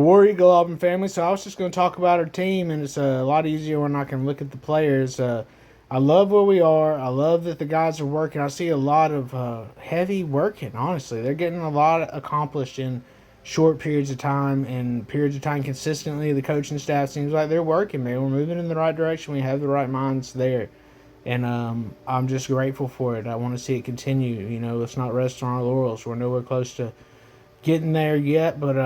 War Eagle Auburn family. So I was just going to talk about our team, and it's a lot easier when I can look at the players. I love where we are. I love that the guys are working. I see a lot of heavy working, honestly. They're getting a lot accomplished in short periods of time and periods of time consistently. The coaching staff seems like they're working, man. We're moving in the right direction. We have the right minds there. And I'm just grateful for it. I want to see it continue. Let's not rest on our laurels. We're nowhere close to getting there yet, but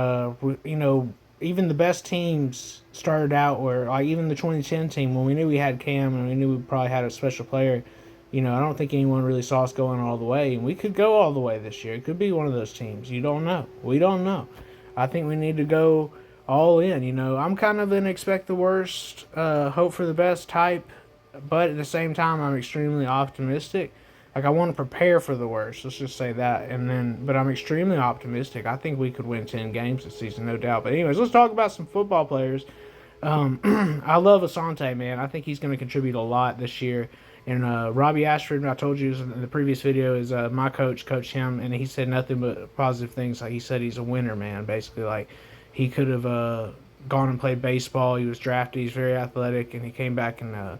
even the best teams started out where, like, even the 2010 team, when we knew we had Cam and we knew we probably had a special player, I don't think anyone really saw us going all the way, and we could go all the way this year. It could be one of those teams. You don't know. We don't know. I think we need to go all in. I'm kind of an expect the worst, hope for the best type, but at the same time, I'm extremely optimistic. Like, I want to prepare for the worst. Let's just say that. But I'm extremely optimistic. I think we could win 10 games this season, no doubt. But anyways, let's talk about some football players. I love Asante, man. I think he's going to contribute a lot this year. And Robbie Ashford, I told you in the previous video, is my coach, coached him, and he said nothing but positive things. Like, he said he's a winner, man, basically. Like, he could have gone and played baseball. He was drafted. He's very athletic, and he came back and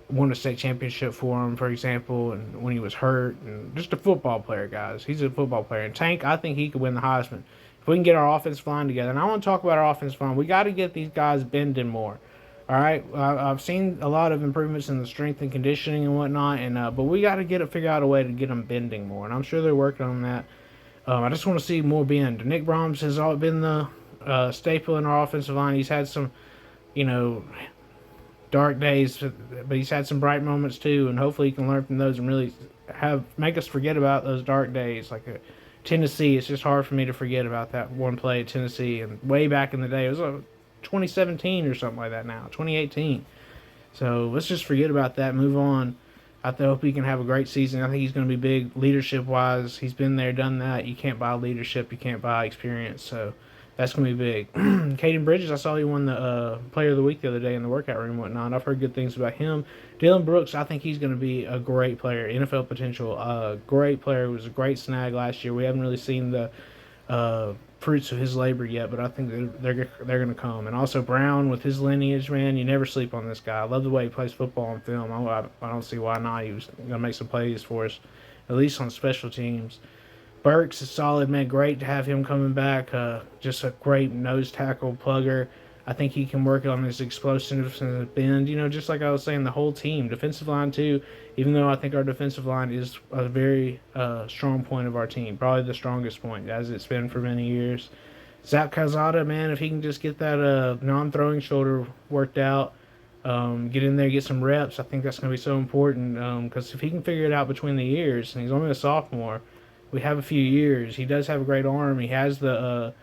won a state championship for him, for example, and when he was hurt. And just a football player, guys. He's a football player. And Tank, I think he could win the Heisman. If we can get our offensive line together, and I want to talk about our offensive line, we got to get these guys bending more. All right, I've seen a lot of improvements in the strength and conditioning and whatnot, but we got to figure out a way to get them bending more, and I'm sure they're working on that. I just want to see more bend. Nick Brahms has been the staple in our offensive line. He's had some, dark days, but he's had some bright moments too, and hopefully he can learn from those and really make us forget about those dark days. Like Tennessee, it's just hard for me to forget about that one play at Tennessee, and way back in the day, it was 2017 or something like that now, 2018. So let's just forget about that, move on. I hope he can have a great season. I think he's going to be big leadership-wise. He's been there, done that. You can't buy leadership. You can't buy experience. So that's going to be big. Caden Bridges, I saw he won the Player of the Week the other day in the workout room and whatnot. I've heard good things about him. Dylan Brooks, I think he's going to be a great player, NFL potential. Great player. It was a great snag last year. We haven't really seen the fruits of his labor yet, but I think they're going to come. And also Brown with his lineage, man, you never sleep on this guy. I love the way he plays football on film. I don't see why not. He was going to make some plays for us, at least on special teams. Burks is solid, man. Great to have him coming back. Just a great nose tackle plugger. I think he can work on his explosiveness and his bend. Just like I was saying, the whole team. Defensive line, too, even though I think our defensive line is a very strong point of our team. Probably the strongest point, as it's been for many years. Zach Calzada, man, if he can just get that non-throwing shoulder worked out, get in there, get some reps, I think that's going to be so important. Because if he can figure it out between the years, and he's only a sophomore, we have a few years. He does have a great arm. He has the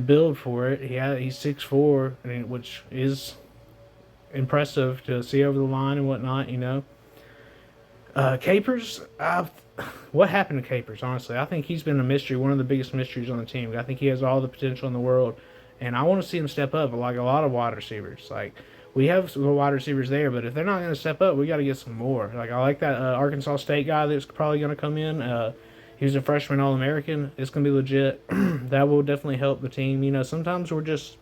build for it. He's 6'4", which is impressive to see over the line and whatnot. Capers, what happened to Capers? Honestly, I think he's been a mystery. One of the biggest mysteries on the team. I think he has all the potential in the world, and I want to see him step up. Like a lot of wide receivers, like we have some wide receivers there, but if they're not going to step up, we got to get some more. Like I like that Arkansas State guy that's probably going to come in. He was a freshman All-American. It's going to be legit. That will definitely help the team. Sometimes we're just,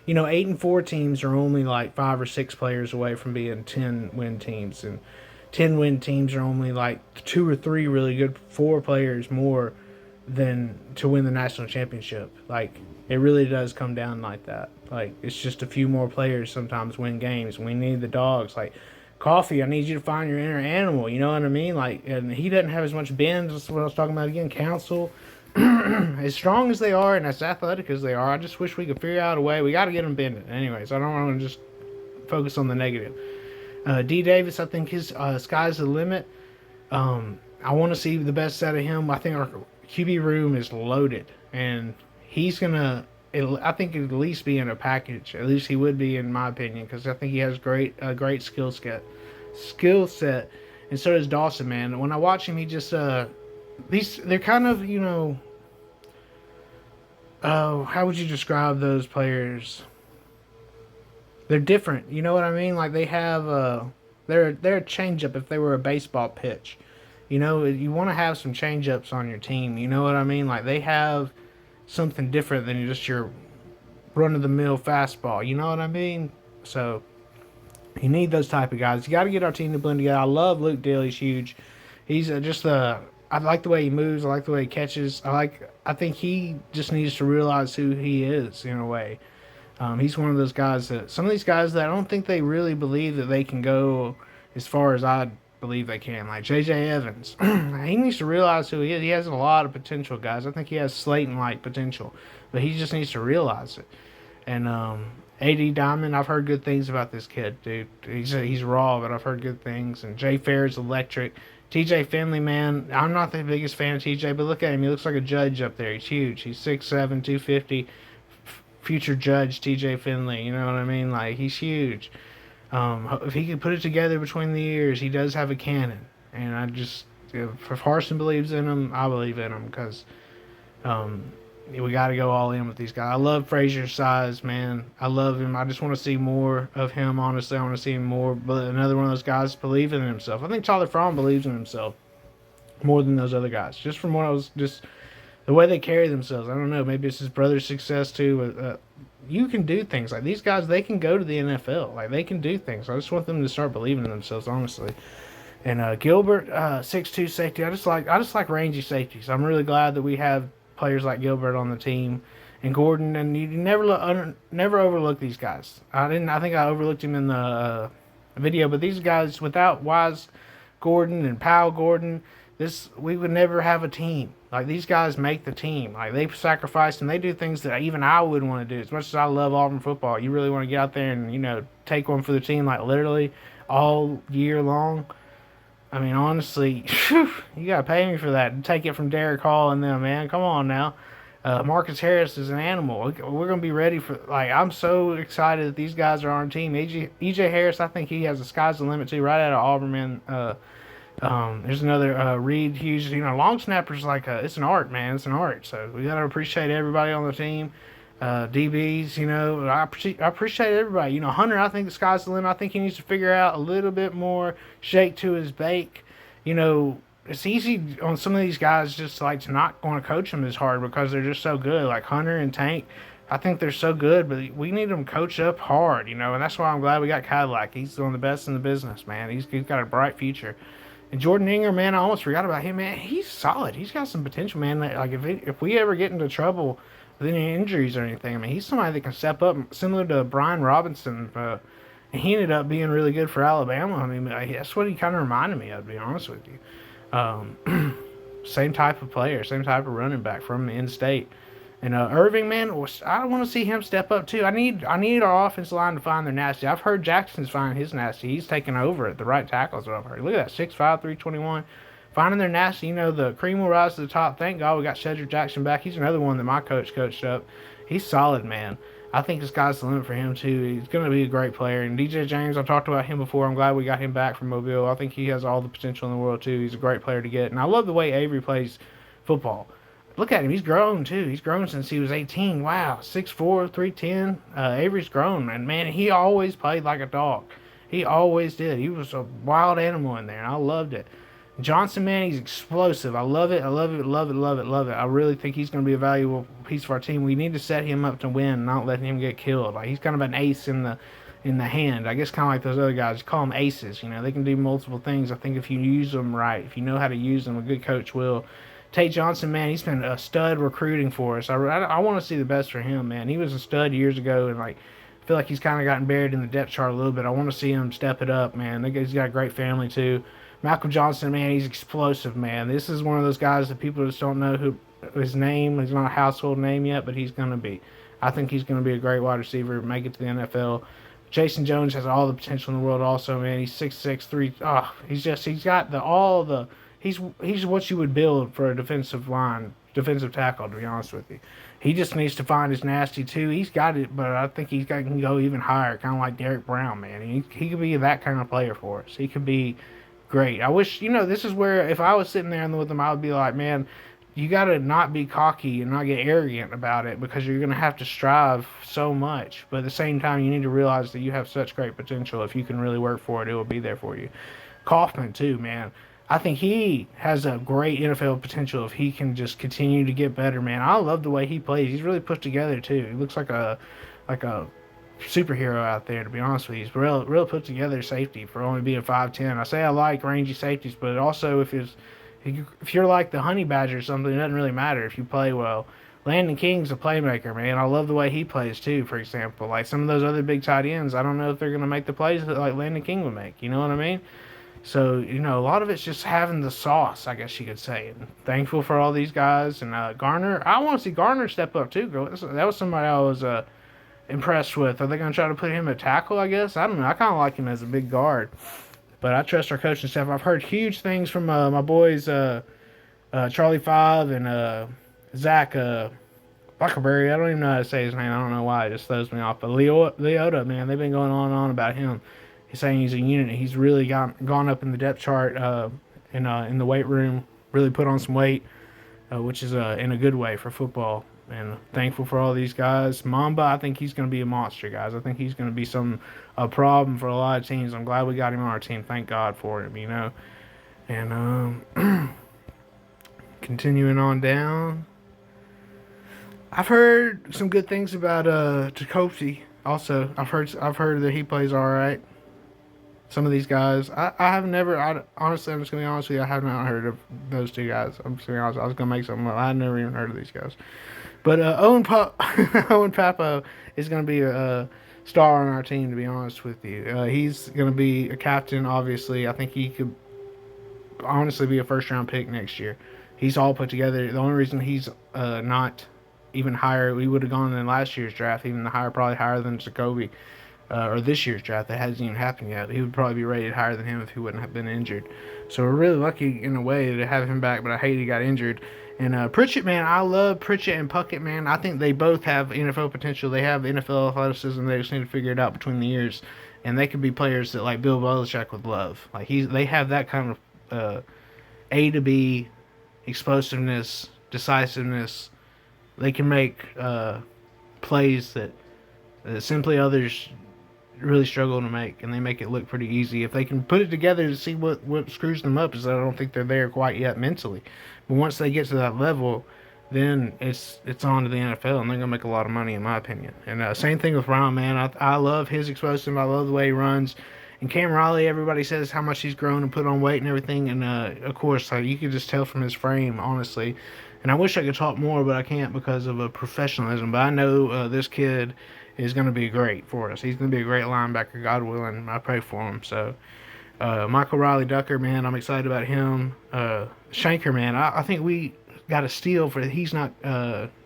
8-4 teams are only like 5 or 6 players away from being 10-win teams. And 10-win teams are only like 2 or 3 really good 4 players more than to win the national championship. Like, it really does come down like that. Like, it's just a few more players sometimes win games. We need the dogs. Like, Coffee, I need you to find your inner animal. You know what I mean? Like, and he doesn't have as much bend. That's what I was talking about again. Council, as strong as they are and as athletic as they are, I just wish we could figure out a way. We got to get them bending. Anyways, I don't want to just focus on the negative. D. Davis, I think his sky's the limit. I want to see the best out of him. I think our QB room is loaded, and he's gonna. I think it'd at least be in a package. At least he would be, in my opinion, because I think he has a great skill set, and so does Dawson, man. When I watch him, he just they're kind of how would you describe those players? They're different. You know what I mean? Like they have they're a changeup if they were a baseball pitch. You want to have some changeups on your team. You know what I mean? Like they have something different than just your run-of-the-mill fastball. You know what I mean? So you need those type of guys. You got to get our team to blend together. I love Luke Dill. He's huge. He's just a. I like the way he moves. I like the way he catches. I think he just needs to realize who he is in a way. He's one of those guys that some of these guys that I don't think they really believe that they can go as far as I believe they can. Like J.J. Evans, he needs to realize who he is. He has a lot of potential, guys. I think he has Slayton-like potential, but he just needs to realize it. And A.D. Diamond, I've heard good things about this kid, dude. He's raw, but I've heard good things. And Jay Fair's electric. T.J. Finley, man, I'm not the biggest fan of T.J., but look at him. He looks like a judge up there. He's huge. He's 6'7", 250. Future judge T.J. Finley, you know what I mean? Like, he's huge. If he can put it together between the ears, he does have a cannon. And I just, if Harson believes in him, I believe in him because we got to go all in with these guys. I love Frazier's size, man. I love him. I just want to see more of him, honestly. I want to see him more. But another one of those guys believing in himself. I think Tyler Fromm believes in himself more than those other guys. Just from what I was just the way they carry themselves. I don't know. Maybe it's his brother's success too. You can do things like these guys. They can go to the NFL. Like they can do things. I just want them to start believing in themselves, honestly. And Gilbert, 6'2" safety. I just like rangy safeties. I'm really glad that we have players like Gilbert on the team and Gordon. And you never overlook these guys. I think I overlooked him in the video. But these guys, without Wise Gordon and Powell Gordon, we would never have a team. Like these guys make the team. Like they sacrifice and they do things that even I wouldn't want to do. As much as I love Auburn football, you really want to get out there and take one for the team, like literally all year long. I mean, honestly, you gotta pay me for that and take it from Derek Hall and them, man. Come on now. Marcus Harris is an animal. We're gonna be ready for. Like I'm so excited that these guys are on our team. EJ Harris, I think he has the sky's the limit too. Right out of Auburn, man. There's another Reed Hughes. Long snappers it's an art, man. It's an art. So we gotta appreciate everybody on the team. DBs, I appreciate everybody. Hunter, I think the sky's the limit. I think he needs to figure out a little bit more shake to his bake. It's easy on some of these guys just to not want to coach them as hard because they're just so good. Like Hunter and Tank, I think they're so good, but we need them coached up hard, and that's why I'm glad we got Cadillac. He's one of the best in the business, man. He's got a bright future. And Jordan Engler, man, I almost forgot about him, man. He's solid. He's got some potential, man. Like if we ever get into trouble with any injuries or anything, I mean, he's somebody that can step up, similar to Brian Robinson. And he ended up being really good for Alabama. I mean, that's what he kind of reminded me of, to be honest with you. Same type of player, same type of running back from the in-state. And Irving, man, I want to see him step up too. I need our offensive line to find their nasty. I've heard Jackson's finding his nasty. He's taking over at the right tackle is what I've heard. Look at that, 6'5", 321. Finding their nasty. The cream will rise to the top. Thank God we got Cheddar Jackson back. He's another one that my coach coached up. He's solid, man. I think the sky's the limit for him too. He's going to be a great player. And DJ James, I've talked about him before. I'm glad we got him back from Mobile. I think he has all the potential in the world too. He's a great player to get. And I love the way Avery plays football. Look at him. He's grown, too. He's grown since he was 18. Wow. 6'4", 310. Avery's grown. And, man, he always played like a dog. He always did. He was a wild animal in there, and I loved it. Johnson, man, he's explosive. I love it. I love it, love it, love it, love it. I really think he's going to be a valuable piece of our team. We need to set him up to win, not let him get killed. Like, he's kind of an ace in the hand. I guess kind of like those other guys. You call them aces. They can do multiple things. I think if you use them right, if you know how to use them, a good coach will. Tate Johnson, man, he's been a stud recruiting for us. I want to see the best for him, man. He was a stud years ago, and I feel like he's kind of gotten buried in the depth chart a little bit. I want to see him step it up, man. He's got a great family too. Malcolm Johnson, man, he's explosive, man. This is one of those guys that people just don't know who his name. He's not a household name yet, but he's going to be. I think he's going to be a great wide receiver, make it to the NFL. Jason Jones has all the potential in the world also, man. He's 6'6", 3. He's got all the. He's what you would build for a defensive tackle, to be honest with you. He just needs to find his nasty, too. He's got it, but I think he can go even higher, kind of like Derek Brown, man. He could be that kind of player for us. He could be great. I wish, this is where, if I was sitting there with him, I would be like, man, you got to not be cocky and not get arrogant about it because you're going to have to strive so much. But at the same time, you need to realize that you have such great potential. If you can really work for it, it will be there for you. Kaufman, too, man. I think he has a great NFL potential if he can just continue to get better, man. I love the way he plays. He's really put together too. He looks like a superhero out there, to be honest with you. He's real put together safety for only being 5'10". I say I like rangy safeties, but also if you're like the honey badger or something, it doesn't really matter if you play well. Landon King's a playmaker, man. I love the way he plays too. For example, like some of those other big tight ends, I don't know if they're gonna make the plays that like Landon King would make. You know what I mean? So, a lot of it's just having the sauce, I guess you could say. And thankful for all these guys. And Garner, I want to see Garner step up too, girl. That was somebody I was impressed with. Are they going to try to put him at tackle, I guess? I don't know. I kind of like him as a big guard. But I trust our coaching staff. I've heard huge things from my boys, Charlie Five and Zach Buckerberry. I don't even know how to say his name. I don't know why. It just throws me off. But Leota, man, they've been going on and on about him. He's saying he's a unit. He's really gone up in the depth chart in the weight room. Really put on some weight, which is in a good way for football. And thankful for all these guys. Mamba, I think he's going to be a monster, guys. I think he's going to be a problem for a lot of teams. I'm glad we got him on our team. Thank God for him, And continuing on down, I've heard some good things about Jacoby. Also, I've heard that he plays all right. Some of these guys, honestly, I'm just going to be honest with you, I have not heard of those two guys. I'm just going to be honest. I was going to make something up. I never even heard of these guys. But Owen Papo is going to be a star on our team, to be honest with you. He's going to be a captain, obviously. I think he could honestly be a first-round pick next year. He's all put together. The only reason he's not even higher, we would have gone in last year's draft, probably higher than Jacoby. Or this year's draft that hasn't even happened yet. He would probably be rated higher than him if he wouldn't have been injured. So we're really lucky in a way to have him back, but I hate he got injured. And Pritchett, man, I love Pritchett and Puckett, man. I think they both have NFL potential. They have NFL athleticism. They just need to figure it out between the years. And they could be players that like Bill Belichick would love. Like they have that kind of A to B explosiveness, decisiveness. They can make plays that simply others really struggle to make, and they make it look pretty easy. If they can put it together to see what screws them up is I don't think they're there quite yet mentally. But once they get to that level, then it's on to the NFL, and they're going to make a lot of money, in my opinion. And same thing with Ron, man. I love his explosive. I love the way he runs. And Cam Riley, everybody says how much he's grown and put on weight and everything. And, of course, you could just tell from his frame, honestly. And I wish I could talk more, but I can't because of professionalism. But I know this kid is going to be great for us. He's going to be a great linebacker, God willing. I pray for him. So, Michael Riley Ducker, man, I'm excited about him. Shanker, man, I think we got a steal for he's not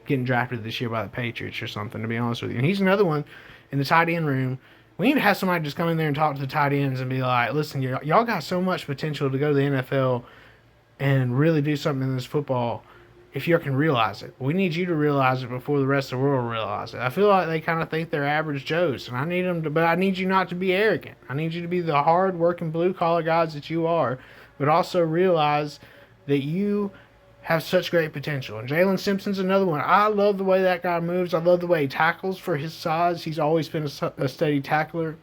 getting drafted this year by the Patriots or something, to be honest with you. And he's another one in the tight end room. We need to have somebody just come in there and talk to the tight ends and be like, listen, y'all got so much potential to go to the NFL and really do something in this football if you can realize it. We need you to realize it before the rest of the world realize it. I feel like they kind of think they're average Joes, and I need them to, but I need you not to be arrogant. I need you to be the hard-working blue-collar guys that you are, but also realize that you have such great potential. And Jalen Simpson's another one. I love the way that guy moves. I love the way he tackles for his size. He's always been a steady tackler.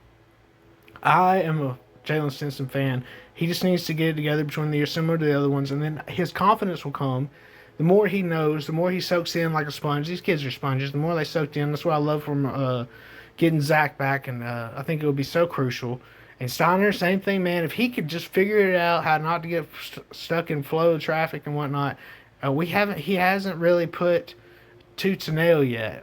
I am a Jalen Simpson fan. He just needs to get it together between the years, similar to the other ones, and then his confidence will come. The more he knows, the more he soaks in like a sponge. These kids are sponges. The more they soaked in. That's what I love from getting Zach back, and I think it would be so crucial. And Steiner, same thing, man. If he could just figure it out how not to get stuck in flow of traffic and whatnot, he hasn't really put tooth to nail yet.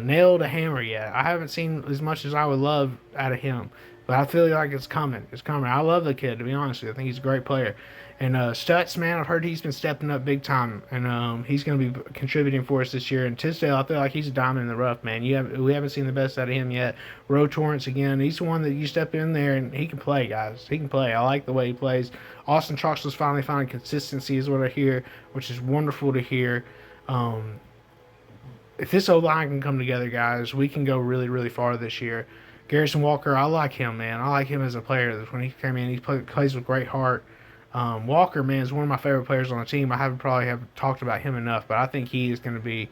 Nail to hammer yet. I haven't seen as much as I would love out of him, but I feel like it's coming. It's coming. I love the kid, to be honest with you. I think he's a great player. And Stutz, man, I've heard he's been stepping up big time, and he's going to be contributing for us this year. And Tisdale, I feel like he's a diamond in the rough, man. We haven't seen the best out of him yet. Roe Torrance, again, he's the one that you step in there, and he can play, guys. He can play. I like the way he plays. Austin Troxler's finally finding consistency is what I hear, which is wonderful to hear. If this O-line can come together, guys, we can go really, really far this year. Garrison Walker, I like him, man. I like him as a player. When he came in, he plays with great heart. Walker, man, is one of my favorite players on the team. I haven't talked about him enough, but I think he is going to be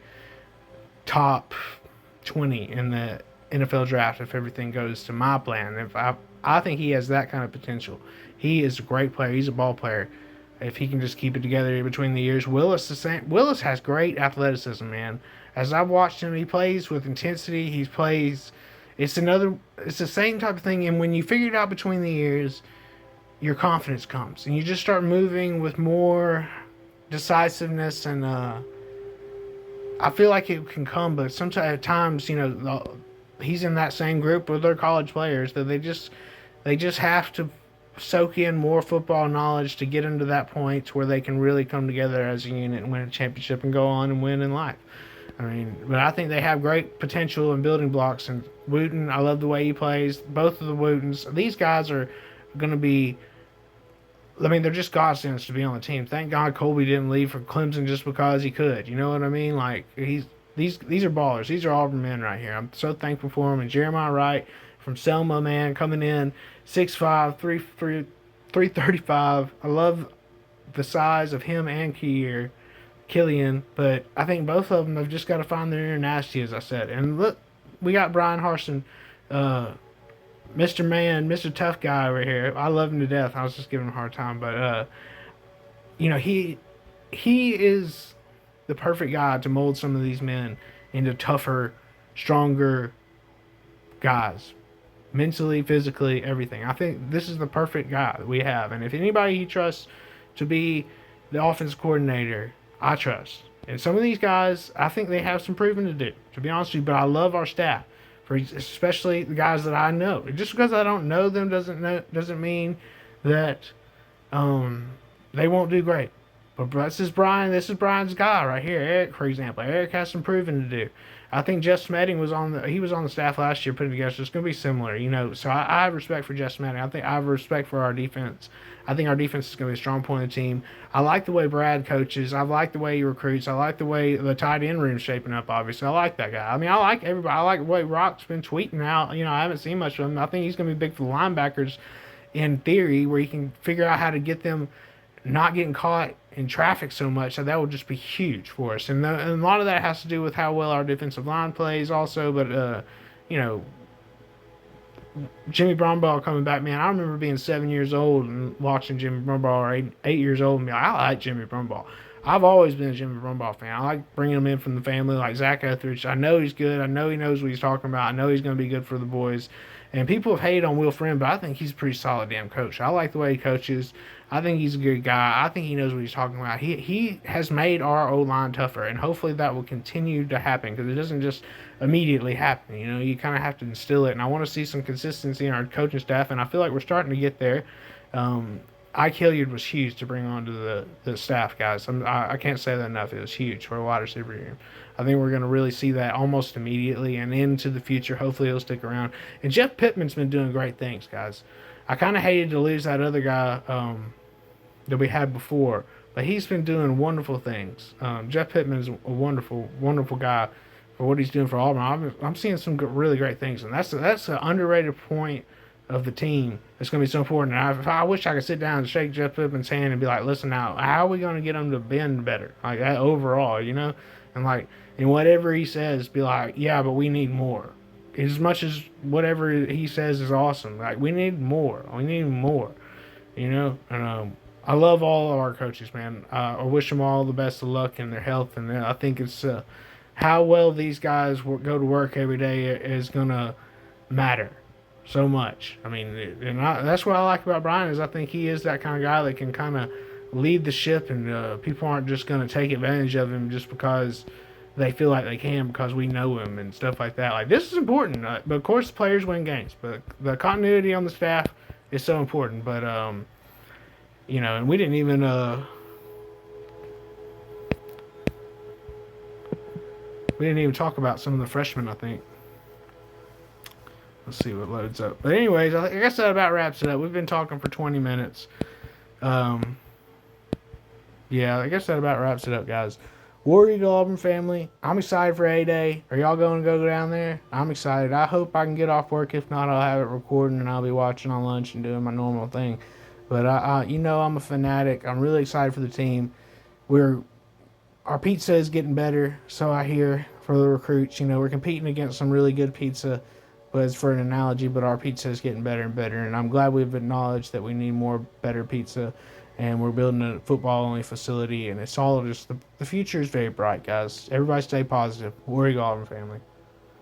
top 20 in the NFL draft if everything goes to my plan. I think he has that kind of potential. He is a great player. He's a ball player. If he can just keep it together in between the years, Willis the same. Willis has great athleticism, man. As I've watched him, he plays with intensity. He plays. It's another. It's the same type of thing. And when you figure it out between the years, your confidence comes, and you just start moving with more decisiveness. And I feel like it can come, but sometimes at times, he's in that same group with their college players that they just have to soak in more football knowledge to get into that point where they can really come together as a unit and win a championship and go on and win in life. But I think they have great potential and building blocks. And Wooten, I love the way he plays. Both of the Wootens, these guys are going to be. They're just godsends to be on the team. Thank God Colby didn't leave for Clemson just because he could. You know what I mean? Like these are ballers. These are Auburn men right here. I'm so thankful for them. And Jeremiah Wright from Selma, man, coming in 6'5", 335. I love the size of him and Killian, but I think both of them have just got to find their inner nasty, as I said. And look, we got Brian Harson, Mr. Man, Mr. Tough Guy over here. I love him to death. I was just giving him a hard time, but he is the perfect guy to mold some of these men into tougher, stronger guys. Mentally, physically, everything. I think this is the perfect guy that we have. And if anybody he trusts to be the offense coordinator, I trust. And some of these guys, I think they have some proving to do, to be honest with you. But I love our staff, especially the guys that I know. Just because I don't know them doesn't mean that they won't do great. But this is Brian's guy right here. Eric, for example. Eric has some proving to do. I think Jeff Smetting was on the staff last year putting together, so it's going to be similar, So I have respect for Jeff Smetting. I have respect for our defense. I think our defense is going to be a strong point of the team. I like the way Brad coaches. I like the way he recruits. I like the way the tight end room's shaping up, obviously. I like that guy. I like everybody. I like the way Rock's been tweeting out. I haven't seen much of him. I think he's going to be big for the linebackers in theory, where he can figure out how to get them not getting caught in traffic so much. So that would just be huge for us. And a lot of that has to do with how well our defensive line plays also. But, Jimmy Brumbaugh coming back, man. I remember being 7 years old and watching Jimmy Brumbaugh, or 8 years old, and be like, I like Jimmy Brumbaugh. I've always been a Jimmy Brumbaugh fan. I like bringing him in from the family, like Zach Etheridge. I know he's good. I know he knows what he's talking about. I know he's going to be good for the boys. And people have hated on Will Friend, but I think he's a pretty solid damn coach. I like the way he coaches. I think he's a good guy. I think he knows what he's talking about. He has made our O-line tougher, and hopefully that will continue to happen, because it doesn't just immediately happen. You kind of have to instill it, and I want to see some consistency in our coaching staff, and I feel like we're starting to get there. Ike Hilliard was huge to bring on to the staff, guys. I can't say that enough. It was huge for a wide receiver room. I think we're going to really see that almost immediately and into the future. Hopefully he'll stick around. And Jeff Pittman's been doing great things, guys. I kind of hated to lose that other guy that we had before, but he's been doing wonderful things. Jeff Pittman is a wonderful, wonderful guy for what he's doing for Auburn. I'm seeing some really great things, and that's an underrated point of the team. It's going to be so important. And I wish I could sit down and shake Jeff Pittman's hand and be like, listen, now, how are we going to get him to bend better? Like, that overall, And, like, and whatever he says, be like, yeah, but we need more. As much as whatever he says is awesome. Like, we need more. We need more. And I love all of our coaches, man. I wish them all the best of luck in their health. And I think it's how well these guys go to work every day is going to matter so much. That's what I like about Brian, is I think he is that kind of guy that can kind of lead the ship, and people aren't just going to take advantage of him just because they feel like they can, because we know him and stuff like that. Like, this is important, but of course the players win games, but the continuity on the staff is so important. But and we didn't even talk about some of the freshmen, I think. Let's see what loads up. But anyways, I guess that about wraps it up. We've been talking for 20 minutes. Yeah, I guess that about wraps it up, guys. War Eagle Auburn family, I'm excited for ADAY. Are y'all going to go down there? I'm excited. I hope I can get off work. If not, I'll have it recording and I'll be watching on lunch and doing my normal thing. But I'm a fanatic. I'm really excited for the team. Our pizza is getting better, so I hear, for the recruits. We're competing against some really good pizza. but it's for an analogy. But our pizza is getting better and better, and I'm glad we've acknowledged that we need more better pizza, and we're building a football only facility, and it's all just the future is very bright, guys. Everybody stay positive. War Eagle Auburn family.